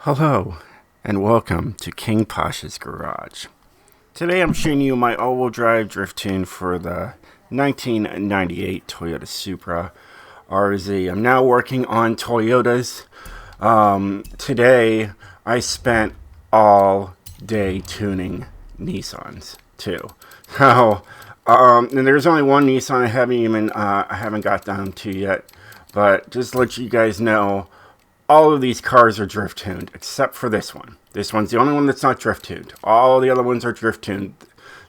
Hello, and welcome to King Pasha's Garage. Today I'm showing you my all-wheel drive drift tune for the 1998 Toyota Supra RZ. I'm now working on Toyotas. Today I spent all day tuning Nissans too. So, and there's only one Nissan I haven't got down to yet, but just to let you guys know, all of these cars are drift tuned, except for this one. This one's the only one that's not drift tuned. All the other ones are drift tuned.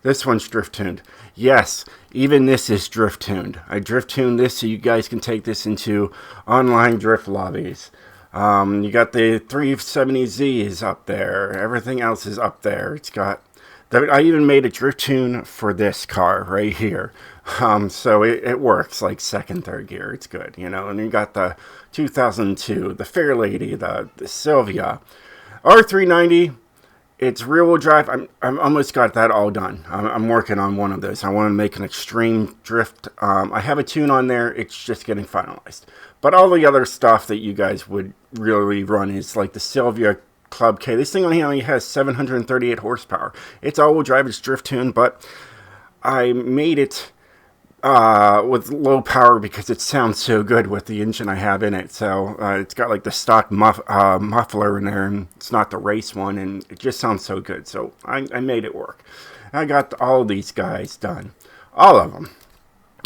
This one's drift tuned. Yes, even this is drift tuned. I drift tuned this so you guys can take this into online drift lobbies. You got the 370Zs up there. Everything else is up there. It's got... I even made a drift tune for this car right here. So it works like second, third gear. It's good, you know. And you got the 2002, the Fair Lady, the Sylvia. R390, it's rear-wheel drive. I'm almost got that all done. I'm working on one of those. I want to make an extreme drift. I have a tune on there. It's just getting finalized. But all the other stuff that you guys would really run is like the Sylvia Club K. This thing only has 738 horsepower. It's all-wheel drive, it's drift tuned, but I made it with low power because it sounds so good with the engine I have in it. So it's got like the stock muffler in there, and it's not the race one, and it just sounds so good. So I made it work. I got all these guys done, all of them,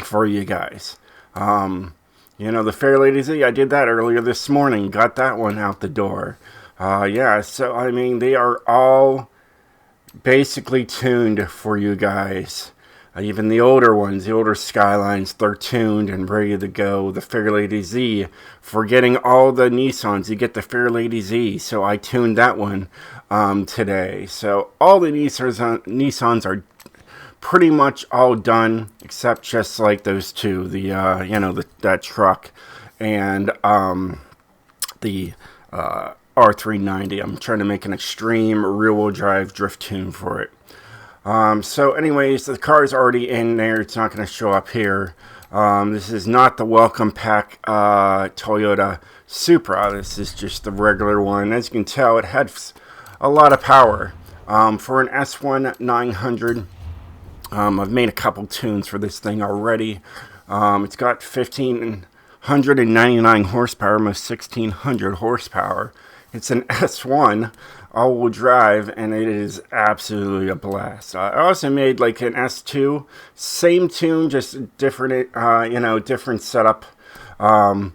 for you guys. You know, the Fair Lady Z, I did that earlier this morning. Got that one out the door. Yeah, so I mean, they are all basically tuned for you guys. Even the older ones, the older Skylines, they're tuned and ready to go. The Fair Lady Z, forgetting all the Nissans, you get the Fair Lady Z. So I tuned that one today. So all the Nissans are pretty much all done, except just like those two, the that truck and the R390. I'm trying to make an extreme rear-wheel drive drift tune for it. So anyways, the car is already in there. It's not going to show up here. This is not the welcome pack Toyota Supra. This is just the regular one. As you can tell, it has a lot of power. For an S1-900, I've made a couple tunes for this thing already. It's got 1,599 horsepower, almost 1,600 horsepower. It's an S1 all-wheel drive, and it is absolutely a blast. I also made like an S2, same tune, just different, different setup. It's an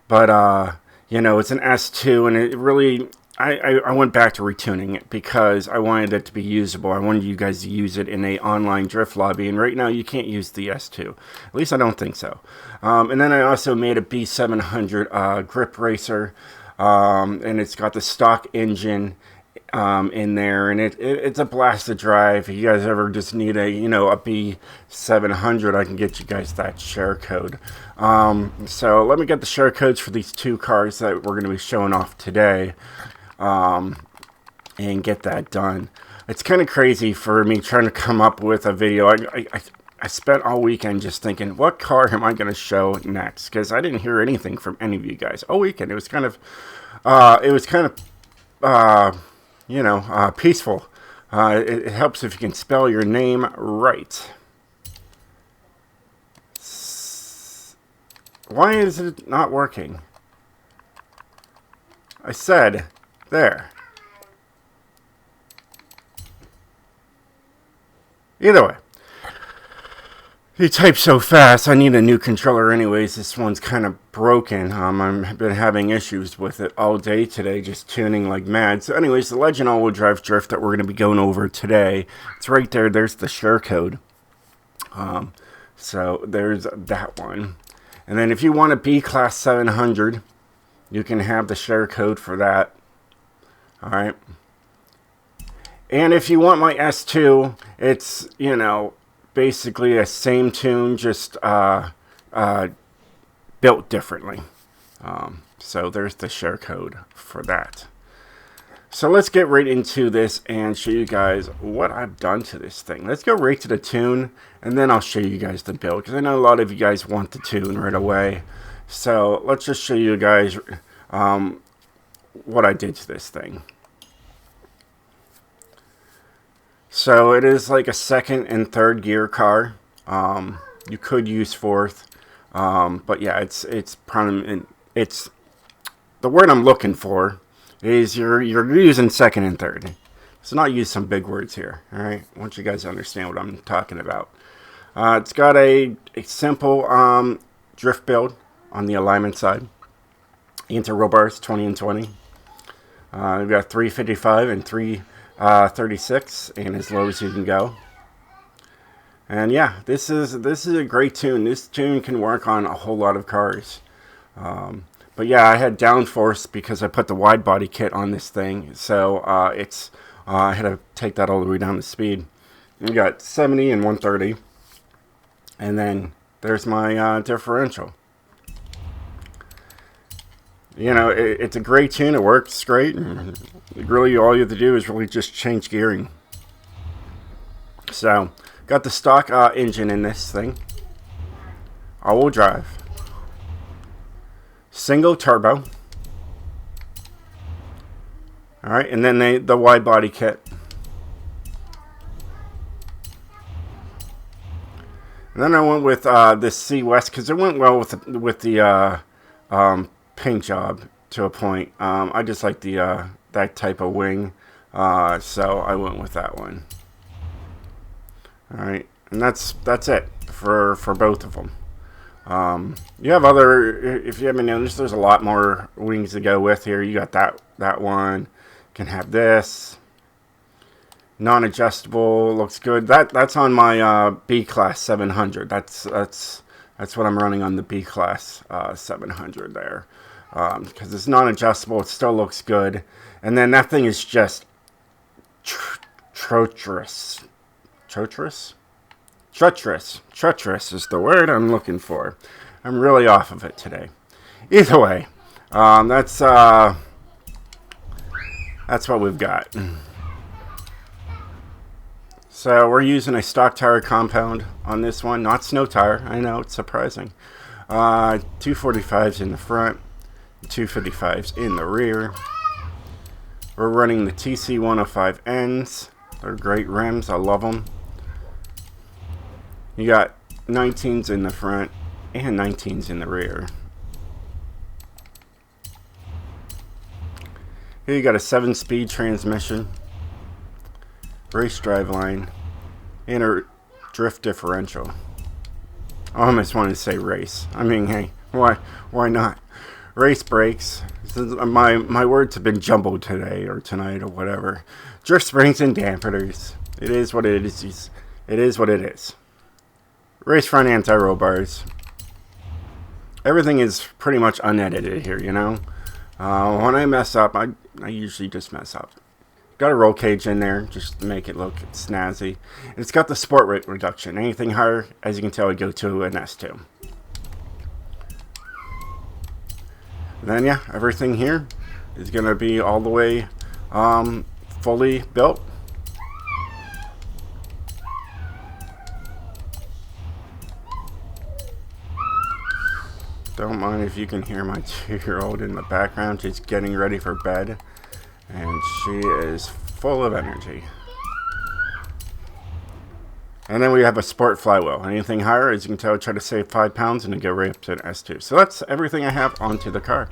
S2, and it really, I went back to retuning it because I wanted it to be usable. I wanted you guys to use it in a online drift lobby, and right now you can't use the S2. At least I don't think so. And then I also made a B700 grip racer. And it's got the stock engine in there, and it's a blast to drive. If you guys ever just need a B700, I can get you guys that share code. So let me get the share codes for these two cars that we're going to be showing off today, and get that done. It's kind of crazy for me trying to come up with a video. I spent all weekend just thinking, what car am I going to show next? Because I didn't hear anything from any of you guys all weekend. It was kind of, peaceful. It helps if you can spell your name right. Why is it not working? I said, there. Either way. You type so fast, I need a new controller anyways. This one's kind of broken. I've been having issues with it all day today, just tuning like mad. So anyways, the Legend all-wheel drive drift that we're going to be going over today, it's right there. There's the share code. So there's that one. And then if you want a B-Class 700, you can have the share code for that. Alright. And if you want my S2, it's, basically a same tune, just built differently. So there's the share code for that. So let's get right into this and show you guys what I've done to this thing. Let's go right to the tune, and then I'll show you guys the build, because I know a lot of you guys want the tune right away. So let's just show you guys what I did to this thing. So it is like a second and third gear car. You could use fourth, but yeah, it's the word I'm looking for is you're using second and third. So not use some big words here. All right, I want you guys to understand what I'm talking about. It's got a simple drift build on the alignment side. Anti-roll bars 20 and 20. We've got 355 and 336, and as low as you can go. And yeah, this is a great tune. This tune can work on a whole lot of cars. But yeah, I had downforce because I put the wide body kit on this thing, so I had to take that all the way down to speed. We got 70 and 130, and then there's my differential. You know, it's a great tune. It works great. And really, all you have to do is really just change gearing. So, got the stock engine in this thing. All-wheel drive. Single turbo. Alright, and then the wide body kit. And then I went with this C West because it went well with the paint job to a point. I just like the that type of wing, so I went with that one. All right, and that's it for both of them. You have other, if you haven't noticed, there's a lot more wings to go with here. You got that one. Can have this non-adjustable. Looks good. That's on my B class 700. That's what I'm running on the B class 700 there. Because it's non-adjustable, it still looks good. And then that thing is just treacherous. Treacherous is the word I'm looking for. I'm really off of it today. Either way, that's what we've got. So we're using a stock tire compound on this one, not snow tire. I know, it's surprising. 245s in the front, 255s in the rear. We're running the TC 105Ns. They're great rims. I love them. You got 19s in the front and 19s in the rear. Here you got a 7-speed transmission, race driveline, and a drift differential. I almost wanted to say race. I mean, hey, why not? Race brakes. My words have been jumbled today or tonight or whatever. Drift springs and dampers. It is what it is. It is what it is. Race front anti-roll bars. Everything is pretty much unedited here, you know. When I mess up, I usually just mess up. Got a roll cage in there just to make it look snazzy. And it's got the sport rate reduction. Anything higher, as you can tell, I go to an S2. And then yeah, everything here is going to be all the way fully built. Don't mind if you can hear my 2-year-old in the background. She's getting ready for bed, and she is full of energy. And then we have a sport flywheel. Anything higher, as you can tell, I try to save 5 pounds and go right up to an S2. So that's everything I have onto the car.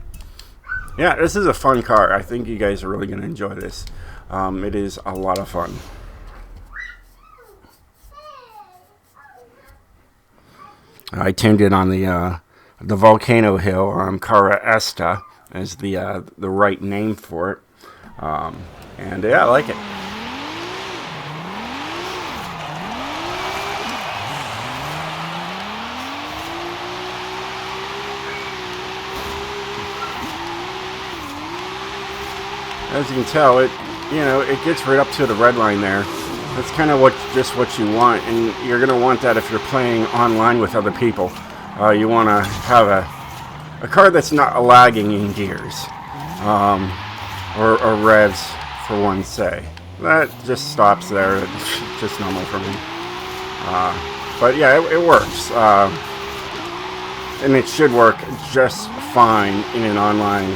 Yeah, this is a fun car. I think you guys are really going to enjoy this. It is a lot of fun. I tuned in on the Volcano Hill. Cara Esta is the right name for it. And yeah, I like it. As you can tell, it gets right up to the red line there. That's kind of what you want, and you're gonna want that if you're playing online with other people. You want to have a car that's not lagging in gears, or revs, for one say. That just stops there. It's just normal for me. But yeah, it works, and it should work just fine in an online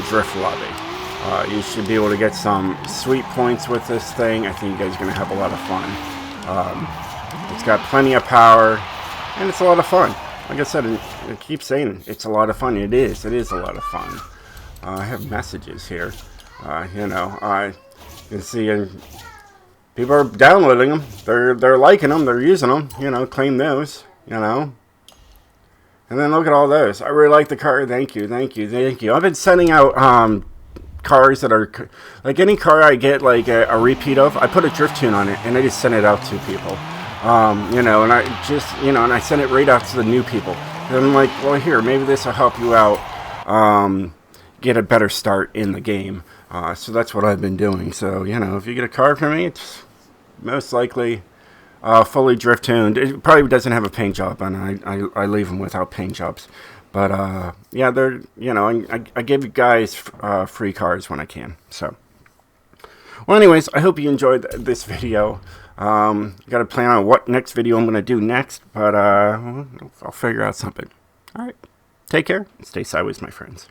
drift lobby. You should be able to get some sweet points with this thing. I think you guys are going to have a lot of fun. It's got plenty of power, and it's a lot of fun. Like I said, I keep saying it's a lot of fun. It is a lot of fun. I have messages here. You can see people are downloading them. They're liking them. They're using them. Claim those. And then look at all those. I really like the car. Thank you. I've been sending out cars that are like any car I get like a repeat of. I put a drift tune on it and I just send it out to people. And I just and I send it right out to the new people. And I'm like, well, here, maybe this will help you out. Get a better start in the game. So that's what I've been doing. So, if you get a car from me, it's most likely fully drift tuned. It probably doesn't have a paint job, and I leave them without paint jobs. But, yeah, they're, I give you guys free cars when I can. So, well, anyways, I hope you enjoyed this video. Got to plan on what next video I'm going to do next, but I'll figure out something. All right. Take care. Stay sideways, my friends.